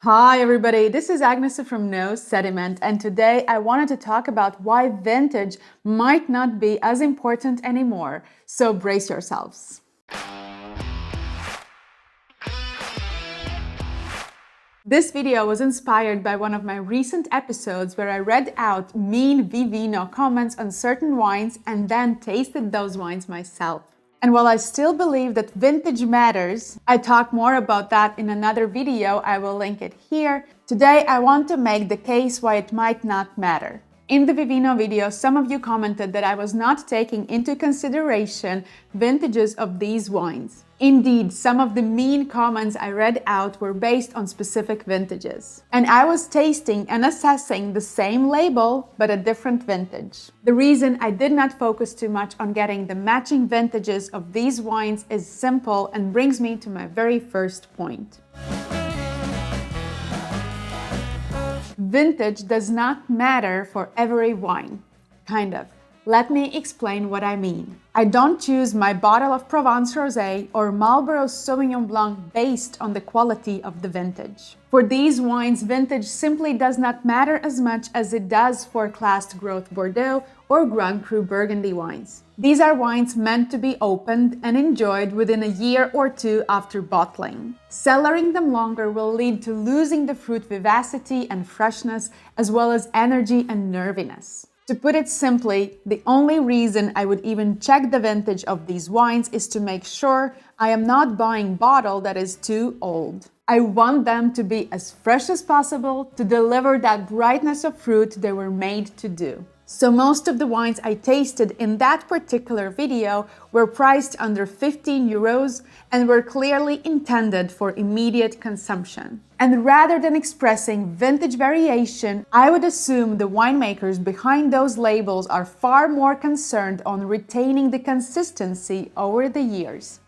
Hi everybody, this is Agnes from Sediment, and today I wanted to talk about why vintage might not be as important anymore. So brace yourselves. This video was inspired by one of my recent episodes where I read out mean Vivino comments on certain wines and then tasted those wines myself. And while I still believe that vintage matters, I talk more about that in another video. I will link it here. Today, I want to make the case why it might not matter. In the Vivino video, some of you commented that I was not taking into consideration vintages of these wines. Indeed, some of the mean comments I read out were based on specific vintages. And I was tasting and assessing the same label, but a different vintage. The reason I did not focus too much on getting the matching vintages of these wines is simple and brings me to my very first point. Vintage does not matter for every wine. Kind of. Let me explain what I mean. I don't choose my bottle of Provence Rosé or Marlborough Sauvignon Blanc based on the quality of the vintage. For these wines, vintage simply does not matter as much as it does for classed growth Bordeaux or Grand Cru Burgundy wines. These are wines meant to be opened and enjoyed within a year or two after bottling. Cellaring them longer will lead to losing the fruit vivacity and freshness, as well as energy and nerviness. To put it simply, the only reason I would even check the vintage of these wines is to make sure I am not buying bottle that is too old. I want them to be as fresh as possible to deliver that brightness of fruit they were made to do. So most of the wines I tasted in that particular video were priced under 15 euros and were clearly intended for immediate consumption. And rather than expressing vintage variation, I would assume the winemakers behind those labels are far more concerned on retaining the consistency over the years.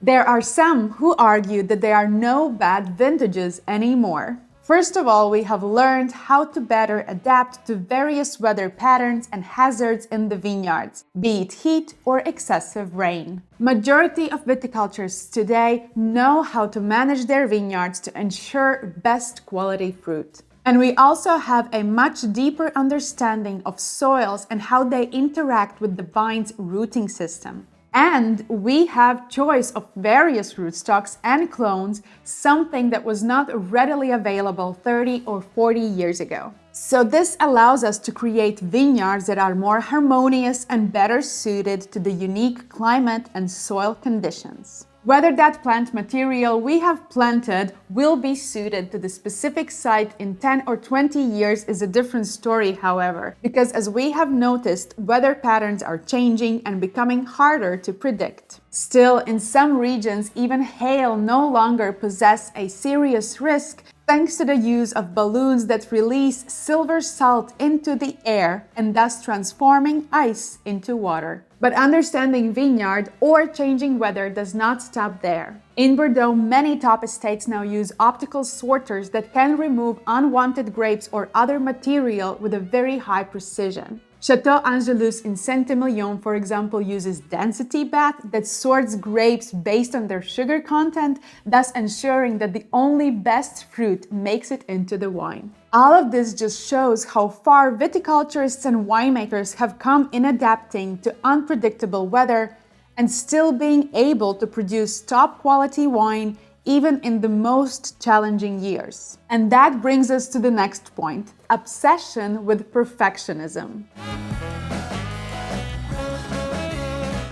There are some who argue that there are no bad vintages anymore. First of all, we have learned how to better adapt to various weather patterns and hazards in the vineyards, be it heat or excessive rain. Majority of viticulturists today know how to manage their vineyards to ensure best quality fruit. And we also have a much deeper understanding of soils and how they interact with the vine's rooting system. And we have choice of various rootstocks and clones, something that was not readily available 30 or 40 years ago. So this allows us to create vineyards that are more harmonious and better suited to the unique climate and soil conditions. Whether that plant material we have planted will be suited to the specific site in 10 or 20 years is a different story, however, because as we have noticed, weather patterns are changing and becoming harder to predict. Still, in some regions, even hail no longer possess a serious risk thanks to the use of balloons that release silver salt into the air and thus transforming ice into water. But understanding vineyard or changing weather does not stop there. In Bordeaux, many top estates now use optical sorters that can remove unwanted grapes or other material with a very high precision. Château Angelus in Saint-Emilion, for example, uses density bath that sorts grapes based on their sugar content, thus ensuring that the only best fruit makes it into the wine. All of this just shows how far viticulturists and winemakers have come in adapting to unpredictable weather and still being able to produce top quality wine even in the most challenging years. And that brings us to the next point: obsession with perfectionism.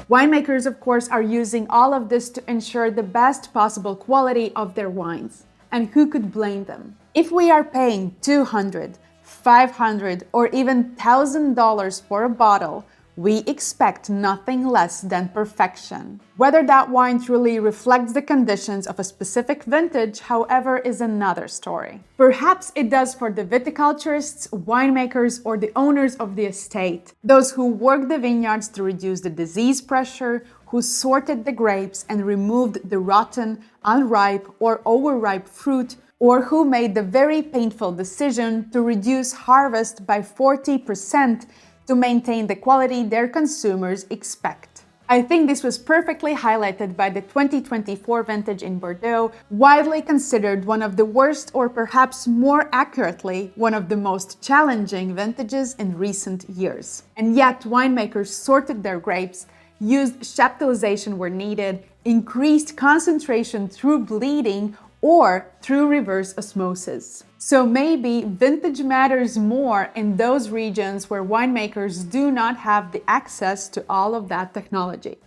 Winemakers, of course, are using all of this to ensure the best possible quality of their wines. And who could blame them? If we are paying $200, $500, or even $1,000 for a bottle, we expect nothing less than perfection. Whether that wine truly reflects the conditions of a specific vintage, however, is another story. Perhaps it does for the viticulturists, winemakers, or the owners of the estate, those who work the vineyards to reduce the disease pressure, who sorted the grapes and removed the rotten, unripe, or overripe fruit, or who made the very painful decision to reduce harvest by 40% to maintain the quality their consumers expect. I think this was perfectly highlighted by the 2024 vintage in Bordeaux, widely considered one of the worst, or perhaps more accurately, one of the most challenging vintages in recent years. And yet, winemakers sorted their grapes, used chaptalization where needed, increased concentration through bleeding, or through reverse osmosis. So maybe vintage matters more in those regions where winemakers do not have the access to all of that technology.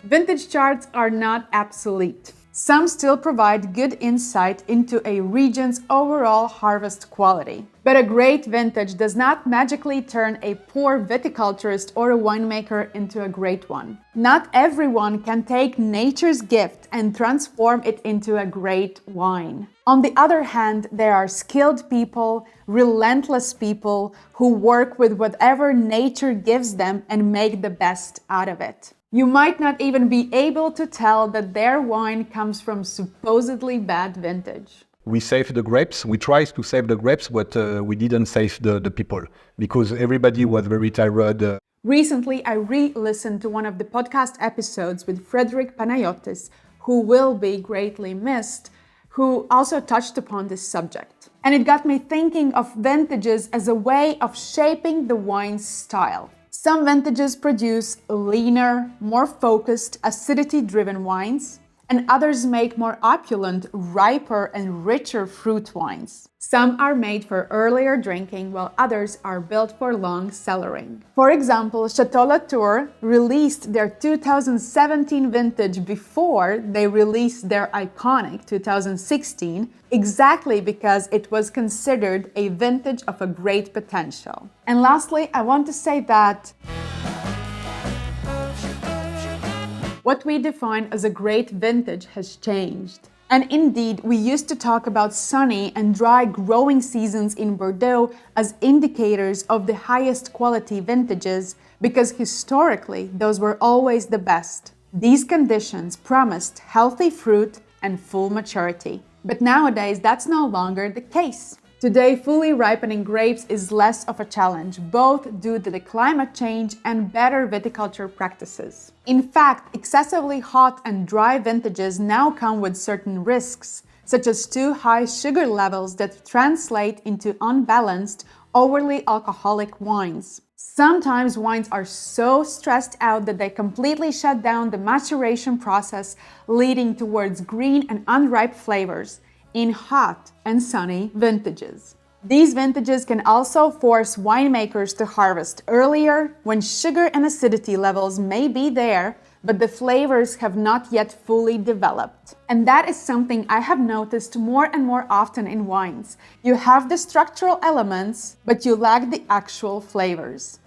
Vintage charts are not obsolete. Some still provide good insight into a region's overall harvest quality. But a great vintage does not magically turn a poor viticulturist or a winemaker into a great one. Not everyone can take nature's gift and transform it into a great wine. On the other hand, there are skilled people, relentless people who work with whatever nature gives them and make the best out of it. You might not even be able to tell that their wine comes from supposedly bad vintage. We saved the grapes. We tried to save the grapes, but we didn't save the people because everybody was very tired. Recently, I re-listened to one of the podcast episodes with Frederick Panayotis, who will be greatly missed, who also touched upon this subject. And it got me thinking of vintages as a way of shaping the wine's style. Some vintages produce leaner, more focused, acidity-driven wines, and others make more opulent, riper, and richer fruit wines. Some are made for earlier drinking, while others are built for long cellaring. For example, Chateau Latour released their 2017 vintage before they released their iconic 2016, exactly because it was considered a vintage of a great potential. And lastly, I want to say that what we define as a great vintage has changed. And indeed, we used to talk about sunny and dry growing seasons in Bordeaux as indicators of the highest quality vintages because historically, those were always the best. These conditions promised healthy fruit and full maturity. But nowadays, that's no longer the case. Today, fully ripening grapes is less of a challenge, both due to the climate change and better viticulture practices. In fact, excessively hot and dry vintages now come with certain risks, such as too high sugar levels that translate into unbalanced, overly alcoholic wines. Sometimes wines are so stressed out that they completely shut down the maturation process, leading towards green and unripe flavors in hot and sunny vintages. These vintages can also force winemakers to harvest earlier when sugar and acidity levels may be there, but the flavors have not yet fully developed. And that is something I have noticed more and more often in wines. You have the structural elements, but you lack the actual flavors.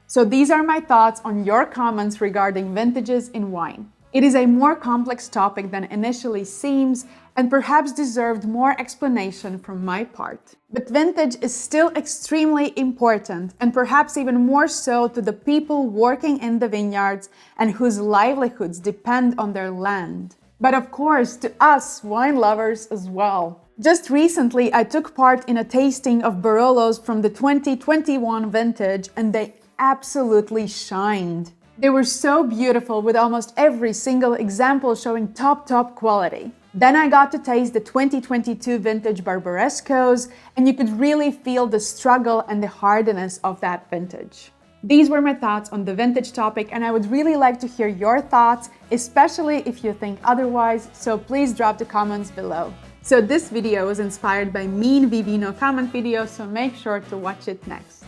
So these are my thoughts on your comments regarding vintages in wine. It is a more complex topic than initially seems and perhaps deserved more explanation from my part. But vintage is still extremely important and perhaps even more so to the people working in the vineyards and whose livelihoods depend on their land. But of course, to us wine lovers as well. Just recently, I took part in a tasting of Barolos from the 2021 vintage and they absolutely shined. They were so beautiful with almost every single example showing top quality. Then I got to taste the 2022 vintage Barbarescos and you could really feel the struggle and the hardness of that vintage. These were my thoughts on the vintage topic and I would really like to hear your thoughts, especially if you think otherwise, so please drop the comments below. So this video was inspired by Mean Vivino comment video, so make sure to watch it next.